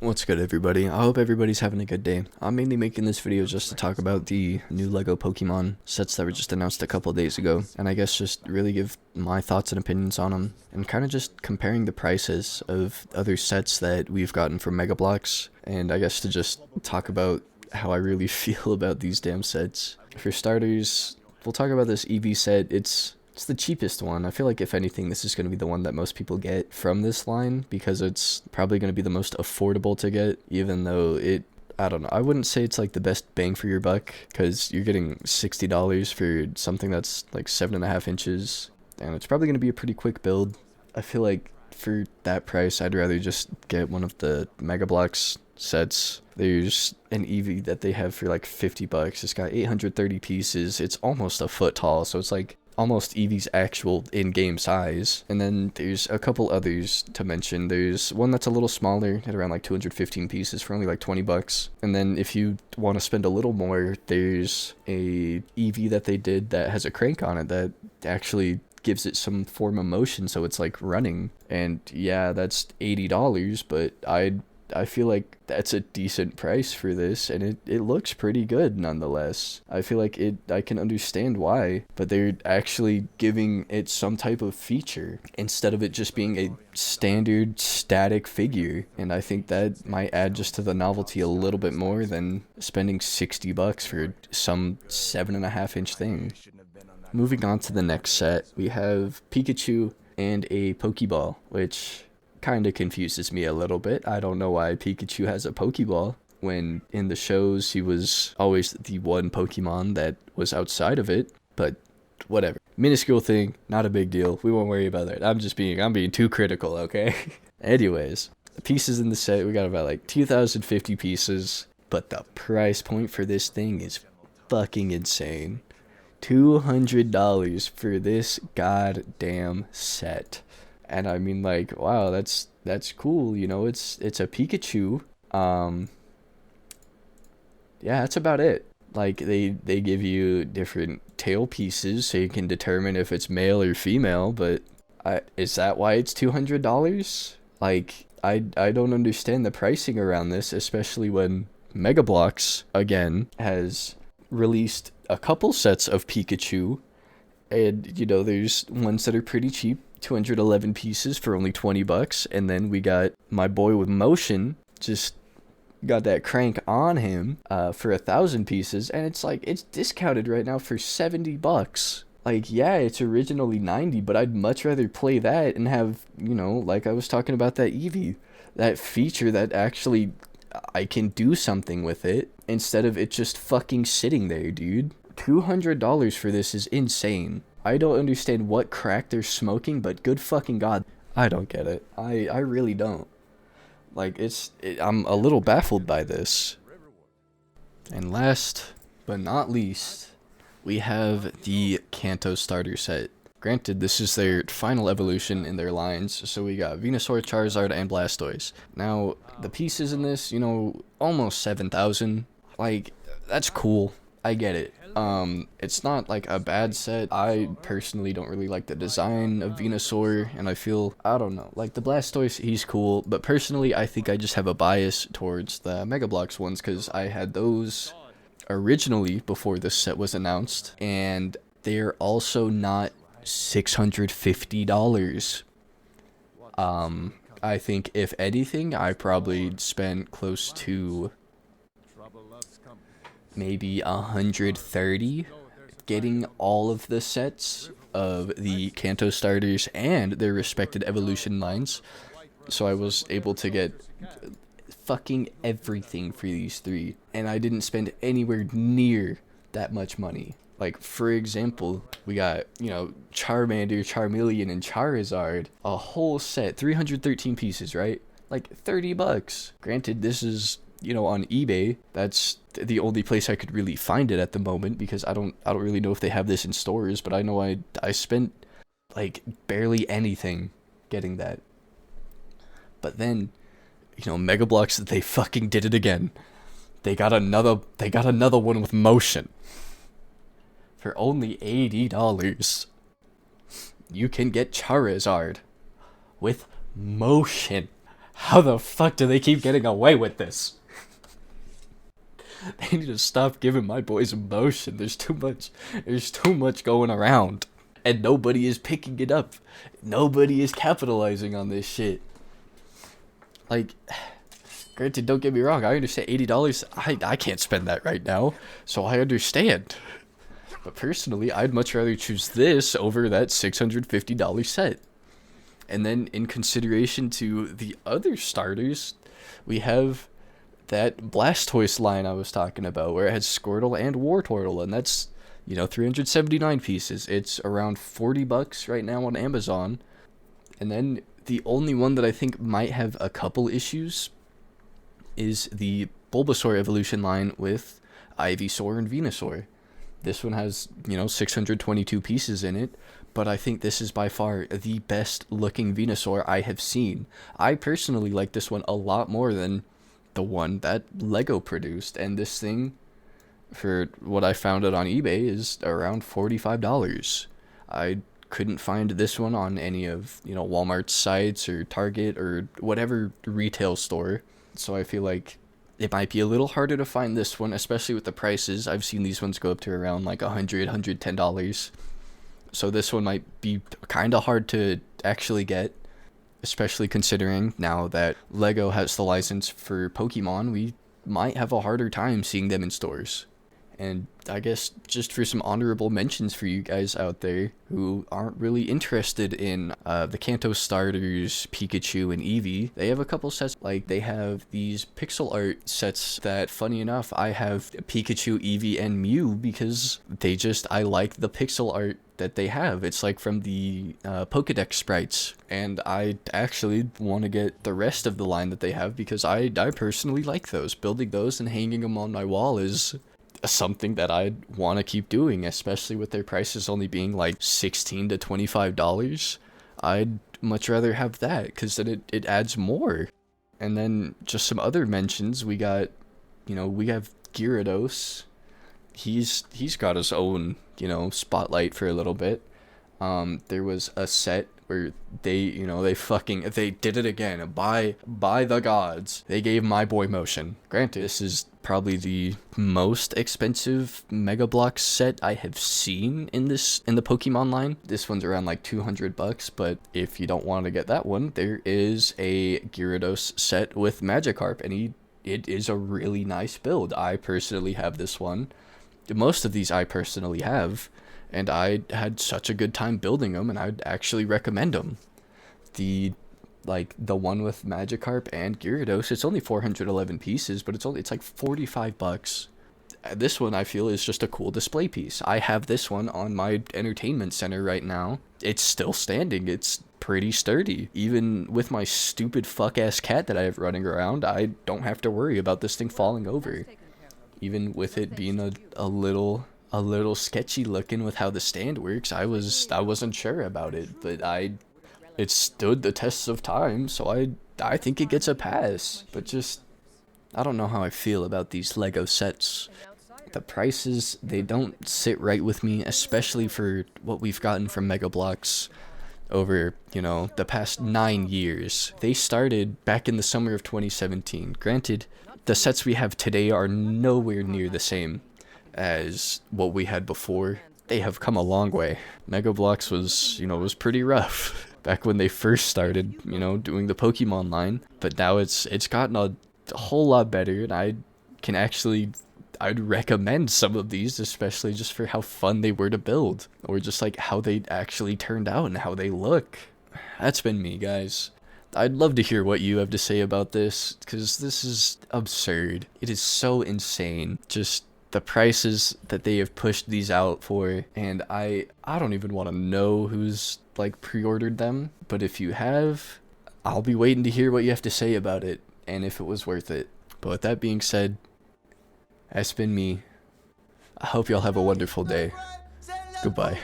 What's good, everybody? I hope everybody's having a good day. I'm mainly making this video just to talk about the new LEGO Pokemon sets that were just announced a couple days ago, and I guess just really give my thoughts and opinions on them, and kind of just comparing the prices of other sets that we've gotten from Mega Bloks, and I guess to just talk about how I really feel about these damn sets. For starters, we'll talk about this Eevee set. It's the cheapest one. I feel like if anything, this is going to be the one that most people get from this line because it's probably going to be the most affordable to get, even though I don't know. I wouldn't say it's like the best bang for your buck because you're getting $60 for something that's like 7.5 inches, and it's probably going to be a pretty quick build. I feel like for that price, I'd rather just get one of the Mega Bloks sets. There's an Eevee that they have for like $50. It's got 830 pieces. It's almost a foot tall, so it's like almost Eevee's actual in-game size. And then there's a couple others to mention. There's one that's a little smaller at around like 215 pieces for only like $20. And then if you want to spend a little more, there's a Eevee that they did that has a crank on it that actually gives it some form of motion, so it's like running. And yeah, that's $80, but I feel like that's a decent price for this, and it looks pretty good nonetheless. I feel like I can understand why, but they're actually giving it some type of feature instead of it just being a standard static figure, and I think that might add just to the novelty a little bit more than spending $60 for some 7.5 inch thing. Moving on to the next set, we have Pikachu and a Pokeball, which kind of confuses me a little bit. I don't know why Pikachu has a Pokeball when in the shows he was always the one Pokemon that was outside of it, but whatever. Minuscule thing, not a big deal. We won't worry about that. I'm being too critical, okay? Anyways, the pieces in the set, we got about like 2,050 pieces, but the price point for this thing is fucking insane. $200 for this goddamn set. And I mean, like, wow, that's cool, you know, it's a Pikachu. Yeah, that's about it. Like, they give you different tail pieces so you can determine if it's male or female, but is that why it's $200? Like, I don't understand the pricing around this, especially when Mega Bloks, again, has released a couple sets of Pikachu, and, you know, there's ones that are pretty cheap, 211 pieces for only $20, and then we got my boy with motion, just got that crank on him for 1,000 pieces, and it's like, it's discounted right now for $70. Like, yeah, it's originally 90, but I'd much rather play that and have, you know, like I was talking about that Eevee, that feature that actually I can do something with it instead of it just fucking sitting there, dude. $200 for this is insane. I don't understand what crack they're smoking, but good fucking god, I don't get it. I really don't. Like, I'm a little baffled by this. And last but not least, we have the Kanto starter set. Granted, this is their final evolution in their lines, so we got Venusaur, Charizard, and Blastoise. Now, the pieces in this, you know, almost 7,000. Like, that's cool. I get it. It's not like a bad set. I personally don't really like the design of Venusaur, and I don't know, like the Blastoise, he's cool, but personally I think I just have a bias towards the Mega Bloks ones because I had those originally before this set was announced, and they're also not $650. I think if anything, I probably spent close to maybe 130 getting all of the sets of the Kanto starters and their respected evolution lines. So I was able to get fucking everything for these three, and I didn't spend anywhere near that much money. Like, for example, we got, you know, Charmander, Charmeleon, and Charizard, a whole set, 313 pieces, right? Like, $30. Granted, this is, you know, on eBay. That's the only place I could really find it at the moment because I don't really know if they have this in stores, but I know I spent like barely anything getting that. But then, you know, Mega Bloks, they fucking did it again. They got another one with motion. For only $80, you can get Charizard with motion. How the fuck do they keep getting away with this? They need to stop giving my boys emotion. There's too much going around. And nobody is picking it up. Nobody is capitalizing on this shit. Like, granted, don't get me wrong, I understand $80. I can't spend that right now, so I understand. But personally, I'd much rather choose this over that $650 set. And then in consideration to the other starters, we have that Blastoise line I was talking about, where it has Squirtle and Wartortle, and that's, 379 pieces. It's around $40 right now on Amazon. And then the only one that I think might have a couple issues is the Bulbasaur evolution line with Ivysaur and Venusaur. This one has, 622 pieces in it, but I think this is by far the best looking Venusaur I have seen. I personally like this one a lot more than the one that LEGO produced, and this thing, for what I found it on eBay, is around $45. I couldn't find this one on any of, Walmart's sites or Target or whatever retail store, so I feel like it might be a little harder to find this one, especially with the prices. I've seen these ones go up to around like $100, $110. So this one might be kind of hard to actually get, especially considering now that LEGO has the license for Pokemon, we might have a harder time seeing them in stores. And I guess just for some honorable mentions for you guys out there who aren't really interested in the Kanto starters, Pikachu and Eevee, they have a couple sets. Like, they have these pixel art sets that, funny enough, I have Pikachu, Eevee, and Mew because I like the pixel art that they have. It's like from the Pokedex sprites, and I actually want to get the rest of the line that they have because I personally like those. Building those and hanging them on my wall is something that I'd want to keep doing, especially with their prices only being like $16 to $25. I'd much rather have that because then it adds more. And then just some other mentions, we got, we have Gyarados. He's got his own, spotlight for a little bit. There was a set where they did it again. By the gods, they gave my boy motion. Granted, this is probably the most expensive Mega Bloks set I have seen in the Pokemon line. This one's around like $200, but if you don't want to get that one, there is a Gyarados set with Magikarp, and it is a really nice build. I personally have this one. Most of these I personally have, and I had such a good time building them, and I'd actually recommend them. The one with Magikarp and Gyarados, it's only 411 pieces, but it's like $45. This one I feel is just a cool display piece. I have this one on my entertainment center right now. It's still standing. It's pretty sturdy. Even with my stupid fuck-ass cat that I have running around, I don't have to worry about this thing falling over. Even with it being a little sketchy looking with how the stand works, I wasn't sure about it, but it stood the tests of time, so I think it gets a pass. But just, I don't know how I feel about these LEGO sets. The prices, they don't sit right with me, especially for what we've gotten from Mega Bloks over, the past 9 years. They started back in the summer of 2017. Granted, the sets we have today are nowhere near the same as what we had before. They have come a long way. Mega Bloks was pretty rough back when they first started, doing the Pokemon line, but now it's gotten a whole lot better, and I'd recommend some of these, especially just for how fun they were to build, or just like how they actually turned out and how they look. That's been me, guys. I'd love to hear what you have to say about this, because this is absurd. It is so insane. Just the prices that they have pushed these out for, and I don't even want to know who's pre-ordered them, but if you have, I'll be waiting to hear what you have to say about it and if it was worth it. But with that being said, that's been me. I hope y'all have a wonderful day. Goodbye.